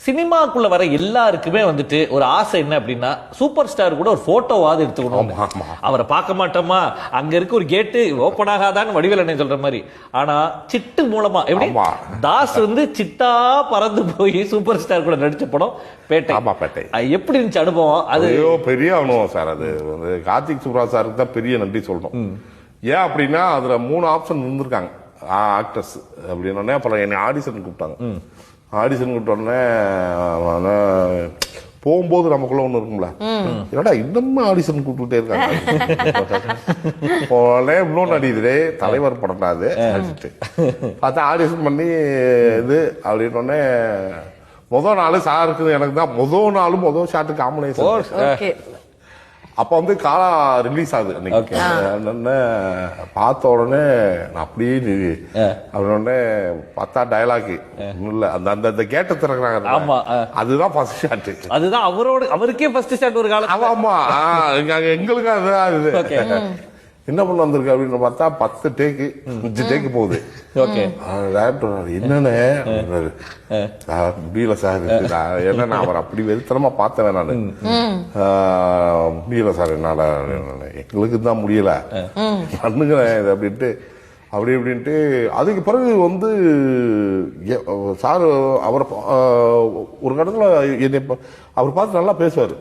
சினிமாக்குள்ள வர எல்லாருக்குமே வந்துட்டு ஒரு ஆசை என்ன அப்படின்னா சூப்பர் ஸ்டார் கூட ஒரு போட்டோவாவது எடுத்துக்கணும். அவரை பார்க்க மாட்டோமா, அங்க இருக்க ஒரு கேட்டு ஓப்பன் ஆகாதான்னு வடிவேல் அண்ணன் சொல்ற மாதிரி. ஆனா சிட்டு மூலமா எப்படி தாஸ் வந்து சிட்டா பறந்து போய் சூப்பர் ஸ்டார் கூட நடிச்ச படம் பேட்டை. எப்படி இருந்துச்சு அனுபவம்? அது பெரிய அனுபவம் சார். அது வந்து கார்த்திக் சுப்ராஜ் சாருக்கு தான் பெரிய நன்றி சொல்லணும். ஏன் அப்படின்னா அதுல 3 ஆப்ஷன் இருந்திருக்காங்க ஆக்டர்ஸ் அப்படின்னே. அப்புறம் என்னை ஆடிஷன் கூப்பிட்டாங்க. ஆடிஷன் கூப்பிட்டோடனே போகும்போது நமக்குள்ள ஒண்ணு இருக்கும்ல, என்னடா இன்னமும் ஆடிஷன் கூப்பிட்டுட்டே இருக்காங்க. போலே இன்னொன்னு அடிக்குது தலைவர் படம்டா அது அடிச்சுட்டு பார்த்தா ஆடிஷன் பண்ணி இது அப்படின்னோடனே முதல் நாள் சாருக்கு எனக்கு தான் முதல் ஷாட்டு காம்பினேஷன். அப்ப வந்து காலா ரிலீஸ் ஆகுது அன்னைக்கு. பார்த்த உடனே நான் அப்படியே அப்படின்னே பார்த்தா டயலாக் இல்ல அந்த அந்த கேட்ட திறக்கிறாங்க. அதுதான் ஃபர்ஸ்ட் ஷாட். அதுதான் அவருக்கே ஃபர்ஸ்ட் ஷாட் ஒரு காலம். ஆமா எங்களுக்கு அதுதான் இது. என்ன பண்ண வந்திருக்கு அப்படின்னு பார்த்தா 10 டேக்கு 5 டேக்கு போகுது. என்னன்னு முடியல சார். என்ன அவர் அப்படி வெறுத்தனமா பார்த்தேன் நானு. முடியல சார் என்னால, எங்களுக்கு தான் முடியல பண்ணுங்கிறேன் இது அப்படின்ட்டு அப்படி இப்படின்ட்டு. அதுக்கு பிறகு வந்து சார் அவர் ஒரு கடத்துல என்னை அவர் பார்த்து நல்லா பேசுவார்.